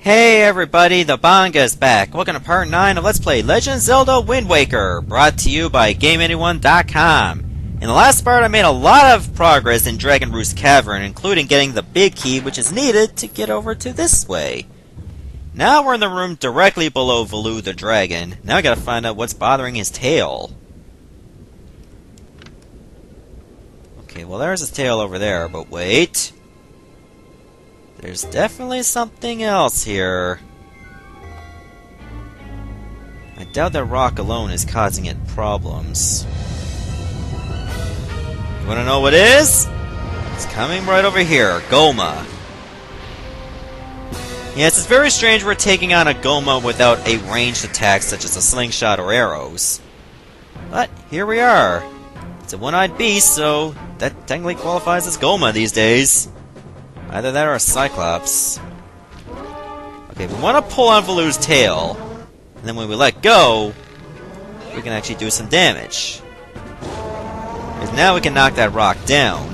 Hey everybody, the Banga is back. Welcome to part 9 of Let's Play Legend of Zelda Wind Waker, brought to you by GameAnyone.com. In the last part I made a lot of progress in Dragon Roost Cavern, including getting the big key which is needed to get over to this way. Now we're in the room directly below Valoo the dragon. Now I gotta find out what's bothering his tail. Okay, well there's his tail over there, but wait. There's definitely something else here. I doubt that rock alone is causing it problems. You wanna know what it is? It's coming right over here, Goma. Yes, it's very strange we're taking on a Goma without a ranged attack such as a slingshot or arrows. But here we are. It's a one-eyed beast, so that technically qualifies as Goma these days. Either that or a Cyclops. Okay, we want to pull on Valoo's tail, and then when we let go, we can actually do some damage. Because now we can knock that rock down.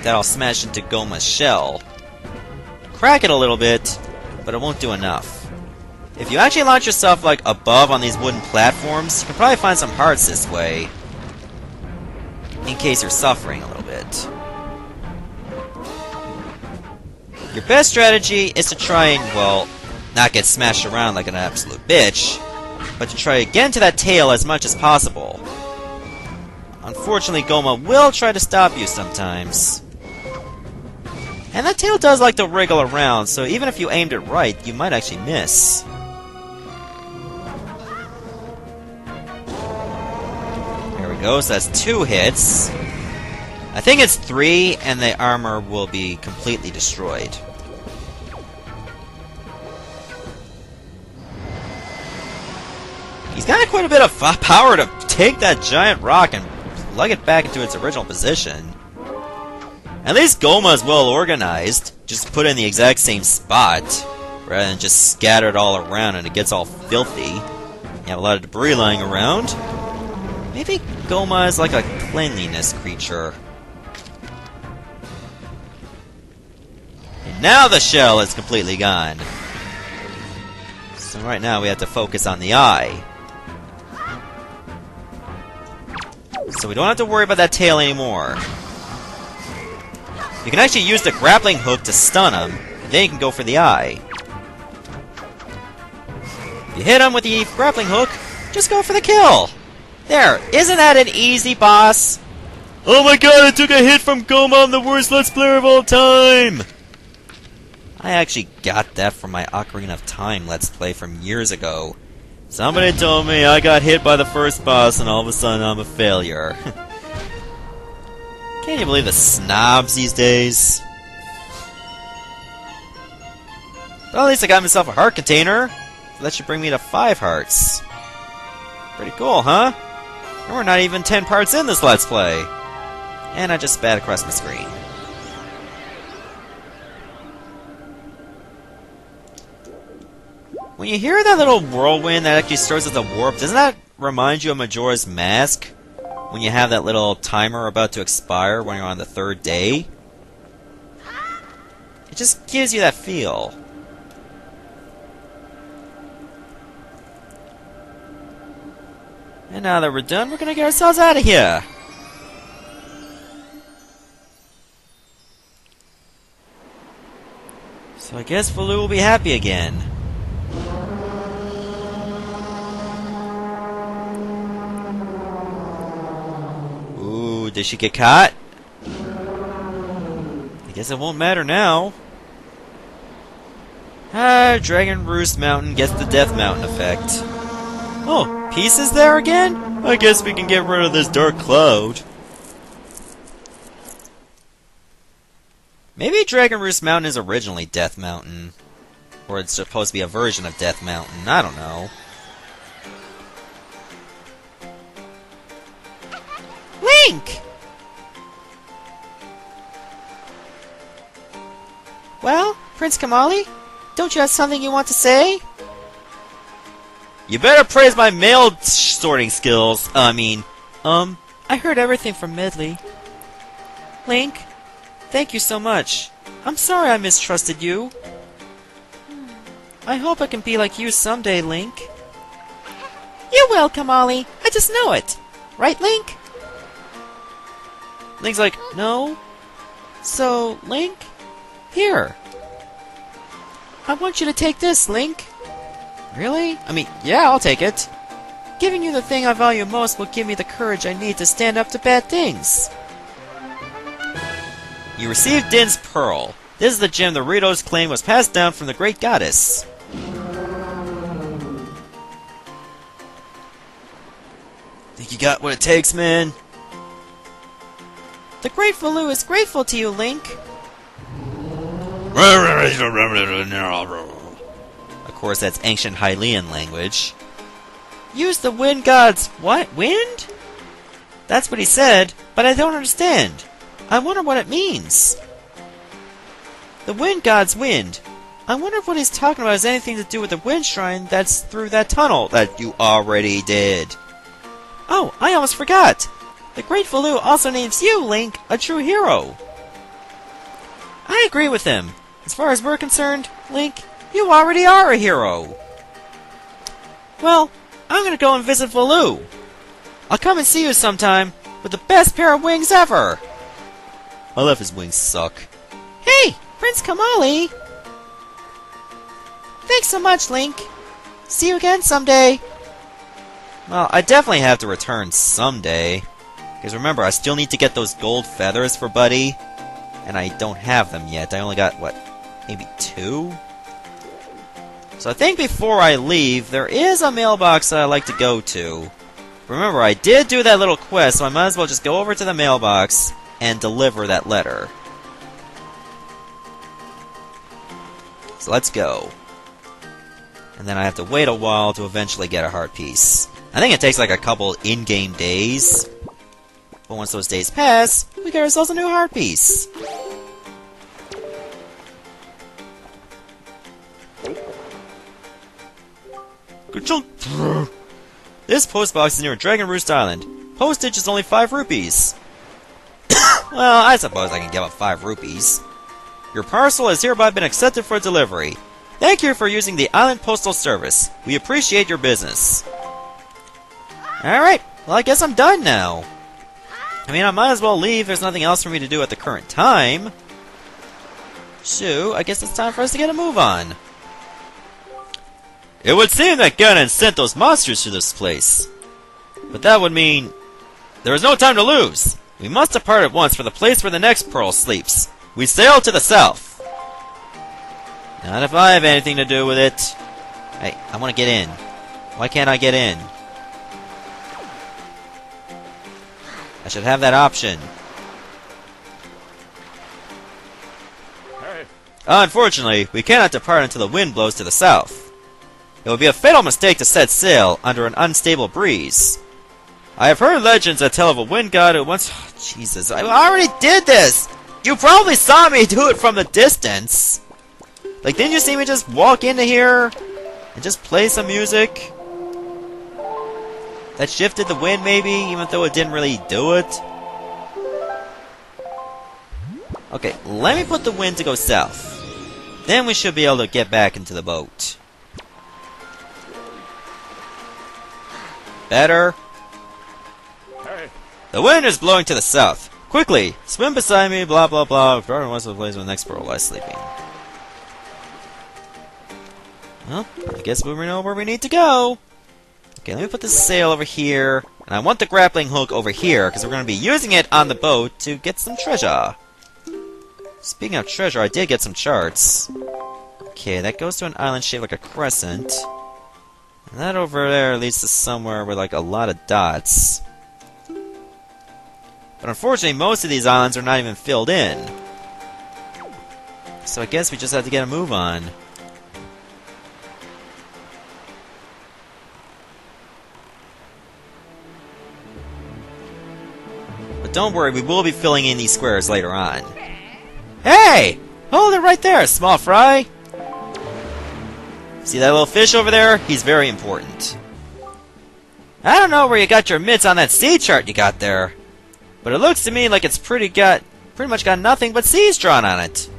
That'll smash into Goma's shell. Crack it a little bit, but it won't do enough. If you actually launch yourself like above on these wooden platforms, you can probably find some hearts this way. In case you're suffering a little bit. Your best strategy is to try and, well, not get smashed around like an absolute bitch, but to try to get into that tail as much as possible. Unfortunately, Goma will try to stop you sometimes. And that tail does like to wriggle around, so even if you aimed it right, you might actually miss. There we go, so that's 2 hits. I think it's 3, and the armor will be completely destroyed. He's got quite a bit of power to take that giant rock and plug it back into its original position. At least Goma is well organized. Just put it in the exact same spot, rather than just scatter it all around and it gets all filthy. You have a lot of debris lying around. Maybe Goma is like a cleanliness creature. And now the shell is completely gone. So right now we have to focus on the eye. So we don't have to worry about that tail anymore. You can actually use the Grappling Hook to stun him, and then you can go for the eye. If you hit him with the Grappling Hook, just go for the kill! There, isn't that an easy boss? Oh my god, I took a hit from Goma, I'm the worst Let's Player of all time! I actually got that from my Ocarina of Time Let's Play from years ago. Somebody told me I got hit by the first boss and all of a sudden I'm a failure. Can't you believe the snobs these days? Well, at least I got myself a heart container. So that should bring me to 5 hearts. Pretty cool, huh? And we're not even 10 parts in this Let's Play. And I just spat across my screen. When you hear that little whirlwind that actually starts with a warp, doesn't that remind you of Majora's Mask? When you have that little timer about to expire when you're on the 3rd day? It just gives you that feel. And now that we're done, we're gonna get ourselves out of here! So I guess Valoo will be happy again. Did she get caught? I guess it won't matter now. Dragon Roost Mountain gets the Death Mountain effect. Oh, Peace is there again? I guess we can get rid of this dark cloud. Maybe Dragon Roost Mountain is originally Death Mountain. Or it's supposed to be a version of Death Mountain. I don't know. Link! Well, Prince Komali, don't you have something you want to say? You better praise my mail sorting skills. I heard everything from Medley. Link, thank you so much. I'm sorry I mistrusted you. I hope I can be like you someday, Link. You will, Komali. I just know it. Right, Link? Link's like, no. So, Link? Here. I want you to take this, Link. Really? I mean, yeah, I'll take it. Giving you the thing I value most will give me the courage I need to stand up to bad things. You received Din's Pearl. This is the gem the Ritos claim was passed down from the Great Goddess. Think you got what it takes, man? The Great Valoo is grateful to you, Link. Of course, that's ancient Hylian language. Use the wind god's... What? Wind? That's what he said, But I don't understand. I wonder what it means. The wind god's wind. I wonder if what he's talking about has anything to do with the wind shrine that's through that tunnel that you already did. Oh, I almost forgot. The Great Valoo also names you, Link, a true hero. I agree with him. As far as we're concerned, Link, you already are a hero. Well, I'm gonna go and visit Valoo. I'll come and see you sometime with the best pair of wings ever. I love his wings suck. Hey, Prince Komali. Thanks so much, Link. See you again someday. Well, I definitely have to return someday. Because remember, I still need to get those gold feathers for Buddy. And I don't have them yet. I only got, what, maybe 2? So I think before I leave, there is a mailbox that I like to go to. Remember, I did do that little quest, so I might as well just go over to the mailbox and deliver that letter. So let's go. And then I have to wait a while to eventually get a heart piece. I think it takes like a couple in-game days. But once those days pass, we get ourselves a new heart piece. This post box is near Dragon Roost Island. Postage is only 5 rupees. Well, I suppose I can give up 5 rupees. Your parcel has hereby been accepted for delivery. Thank you for using the Island Postal Service. We appreciate your business. Alright, well I guess I'm done now. I mean, I might as well leave. There's nothing else for me to do at the current time. So, I guess it's time for us to get a move on. It would seem that Ganon sent those monsters to this place. But that would mean... there is no time to lose. We must depart at once for the place where the next pearl sleeps. We sail to the south. Not if I have anything to do with it. Hey, I want to get in. Why can't I get in? I should have that option. Unfortunately, we cannot depart until the wind blows to the south. It would be a fatal mistake to set sail under an unstable breeze. I have heard legends that tell of a wind god who once... Oh, Jesus, I already did this! You probably saw me do it from the distance! Like, didn't you see me just walk into here and just play some music? That shifted the wind, maybe, even though it didn't really do it? Okay, let me put the wind to go south. Then we should be able to get back into the boat. Better. The wind is blowing to the south. Quickly, swim beside me, blah blah blah. Everyone wants to place where the next pearl lies sleeping. Well, I guess we know where we need to go. Okay, let me put this sail over here. And I want the grappling hook over here, because we're going to be using it on the boat to get some treasure. Speaking of treasure, I did get some charts. Okay, that goes to an island shaped like a crescent. And that over there leads to somewhere with like a lot of dots. But unfortunately, most of these islands are not even filled in. So I guess we just have to get a move on. But don't worry, we will be filling in these squares later on. Hey! Hold it right there, small fry! See that little fish over there? He's very important. I don't know where you got your mitts on that sea chart you got there. But it looks to me like it's pretty much got nothing but seas drawn on it.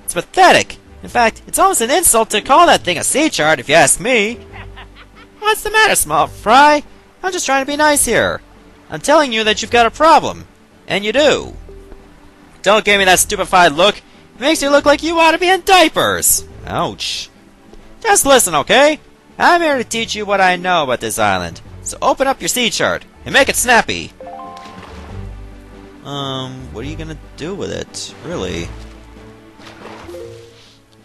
It's pathetic. In fact, it's almost an insult to call that thing a sea chart, if you ask me. What's the matter, small fry? I'm just trying to be nice here. I'm telling you that you've got a problem. And you do. Don't give me that stupefied look. It makes you look like you ought to be in diapers. Ouch. Just listen, okay? I'm here to teach you what I know about this island. So open up your sea chart and make it snappy. What are you gonna do with it, really?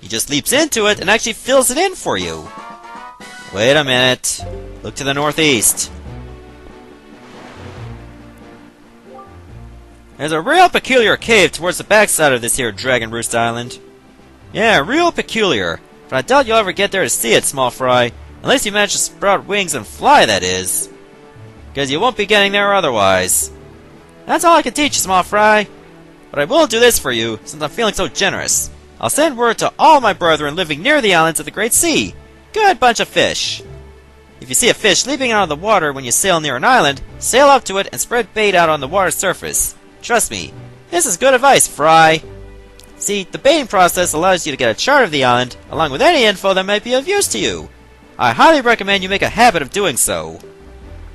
He just leaps into it and actually fills it in for you. Wait a minute. Look to the northeast. There's a real peculiar cave towards the backside of this here Dragon Roost Island. Yeah, real peculiar. But I doubt you'll ever get there to see it, small fry. Unless you manage to sprout wings and fly, that is. Because you won't be getting there otherwise. That's all I can teach you, small fry. But I will do this for you, since I'm feeling so generous. I'll send word to all my brethren living near the islands of the Great Sea. Good bunch of fish. If you see a fish leaping out of the water when you sail near an island, sail up to it and spread bait out on the water's surface. Trust me, this is good advice, Fry. See, the baiting process allows you to get a chart of the island, along with any info that might be of use to you. I highly recommend you make a habit of doing so.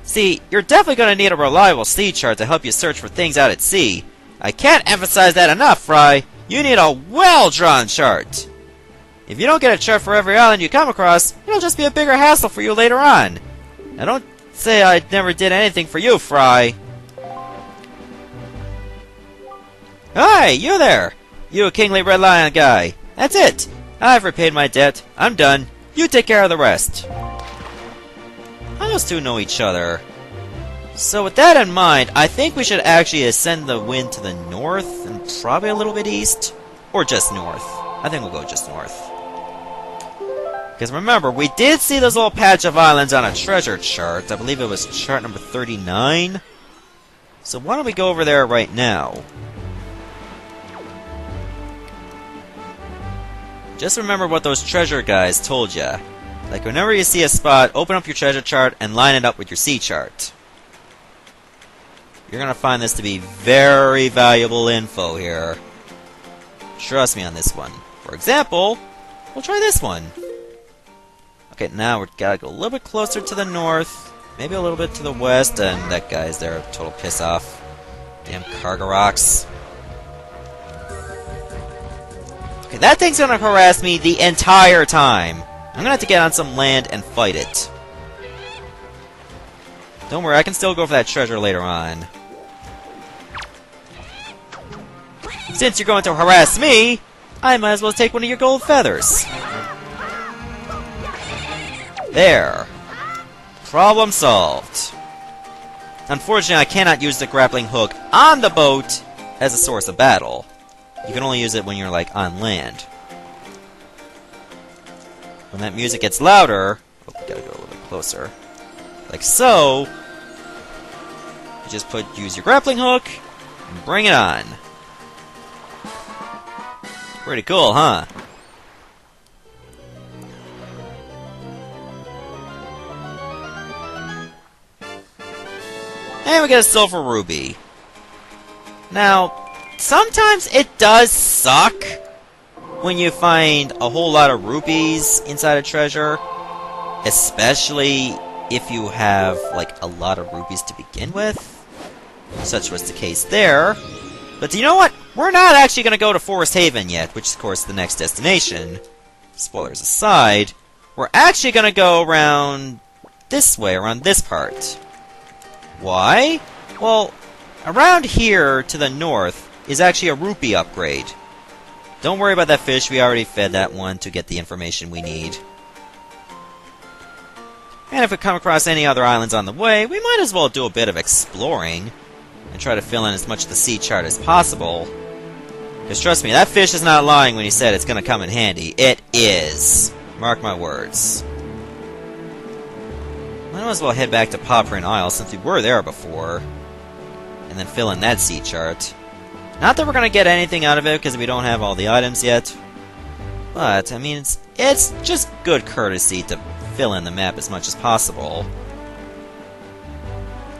See, you're definitely going to need a reliable sea chart to help you search for things out at sea. I can't emphasize that enough, Fry. You need a well-drawn chart. If you don't get a chart for every island you come across, it'll just be a bigger hassle for you later on. Now don't say I never did anything for you, Fry. Hi, you there! You Kingly Red Lion guy. That's it. I've repaid my debt. I'm done. You take care of the rest. How those two know each other? So with that in mind, I think we should actually ascend the wind to the north and probably a little bit east. Or just north. I think we'll go just north. Because remember, we did see those little patch of islands on a treasure chart. I believe it was chart number 39. So why don't we go over there right now? Just remember what those treasure guys told you. Like, whenever you see a spot, open up your treasure chart and line it up with your sea chart. You're going to find this to be very valuable info here. Trust me on this one. For example, we'll try this one. Okay, now we've got to go a little bit closer to the north, maybe a little bit to the west, and that guy's there, a total piss off. Damn cargo rocks. Okay, that thing's gonna harass me the entire time. I'm gonna have to get on some land and fight it. Don't worry, I can still go for that treasure later on. Since you're going to harass me, I might as well take one of your gold feathers. There. Problem solved. Unfortunately, I cannot use the grappling hook on the boat as a source of battle. You can only use it when you're, like, on land. When that music gets louder... Oh, gotta go a little bit closer. Like so... You just use your grappling hook, and bring it on. Pretty cool, huh? And we get a silver ruby. Now... sometimes it does suck when you find a whole lot of rupees inside a treasure, especially if you have, like, a lot of rupees to begin with. Such was the case there. But you know what? We're not actually going to go to Forest Haven yet, which is, of course, the next destination. Spoilers aside, we're actually going to go around this way, around this part. Why? Well, around here to the north is actually a rupee upgrade. Don't worry about that fish, we already fed that one to get the information we need. And if we come across any other islands on the way, we might as well do a bit of exploring and try to fill in as much of the sea chart as possible. Because trust me, that fish is not lying when he said it's going to come in handy. It is. Mark my words. Might as well head back to Paw Print Isle since we were there before. And then fill in that sea chart. Not that we're going to get anything out of it because we don't have all the items yet. But, I mean, it's just good courtesy to fill in the map as much as possible.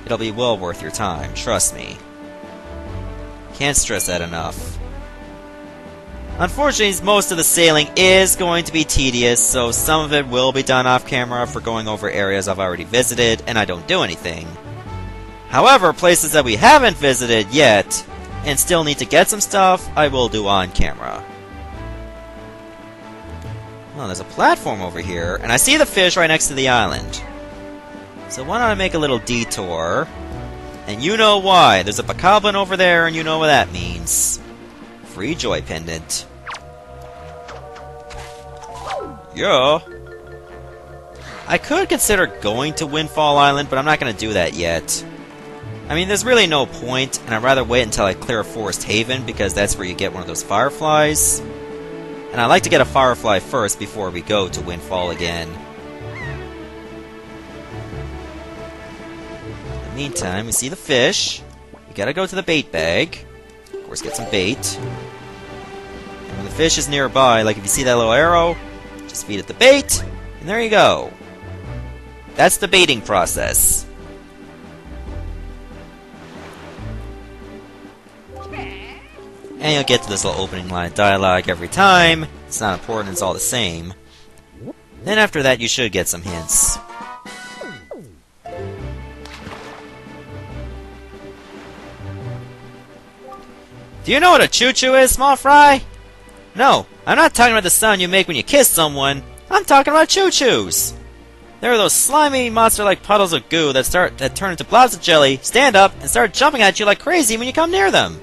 It'll be well worth your time, trust me. Can't stress that enough. Unfortunately, most of the sailing is going to be tedious, so some of it will be done off camera for going over areas I've already visited and I don't do anything. However, places that we haven't visited yet, and still need to get some stuff, I will do on camera. Oh, there's a platform over here, and I see the fish right next to the island. So why don't I make a little detour? And you know why. There's a bokoblin over there, and you know what that means. Free joy pendant. Yeah. I could consider going to Windfall Island, but I'm not going to do that yet. I mean, there's really no point, and I'd rather wait until I clear Forest Haven, because that's where you get one of those fireflies. And I like to get a firefly first before we go to Windfall again. In the meantime, we see the fish. We gotta go to the bait bag. Of course, get some bait. And when the fish is nearby, like if you see that little arrow, just feed it the bait, and there you go. That's the baiting process. And you'll get to this little opening line of dialogue every time. It's not important, it's all the same. Then after that, you should get some hints. Do you know what a choo-choo is, small fry? No, I'm not talking about the sound you make when you kiss someone. I'm talking about choo-choos. There are those slimy, monster-like puddles of goo that turn into blobs of jelly, stand up, and start jumping at you like crazy when you come near them.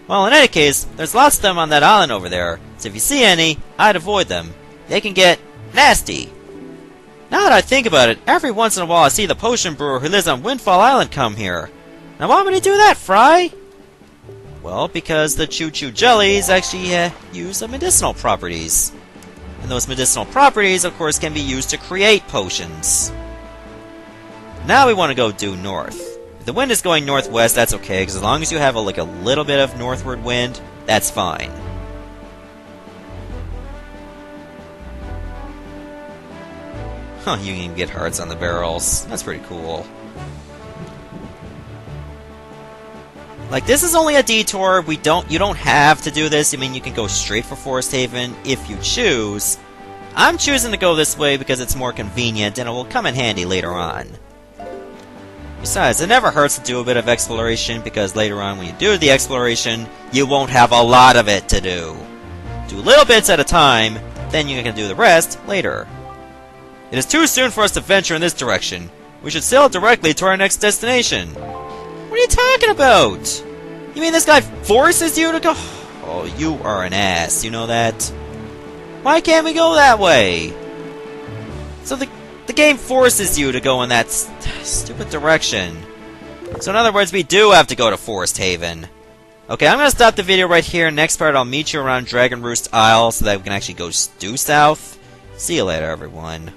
Well, in any case, there's lots of them on that island over there, so if you see any, I'd avoid them. They can get nasty. Now that I think about it, every once in a while I see the potion brewer who lives on Windfall Island come here. Now why would he do that, Fry? Well, because the choo-choo jellies actually use some medicinal properties. And those medicinal properties, of course, can be used to create potions. Now we want to go due north. If the wind is going northwest, that's okay, because as long as you have a little bit of northward wind, that's fine. Huh, you can even get hearts on the barrels. That's pretty cool. Like, this is only a detour. You don't have to do this. I mean, you can go straight for Forest Haven if you choose. I'm choosing to go this way because it's more convenient, and it will come in handy later on. Besides, it never hurts to do a bit of exploration, because later on when you do the exploration, you won't have a lot of it to do. Do little bits at a time, then you can do the rest later. It is too soon for us to venture in this direction. We should sail directly to our next destination. What are you talking about? You mean this guy forces you to go? Oh, you are an ass, you know that? Why can't we go that way? So the game forces you to go in that stupid direction. So in other words, we do have to go to Forest Haven. Okay, I'm going to stop the video right here. Next part, I'll meet you around Dragon Roost Isle so that we can actually go due south. See you later, everyone.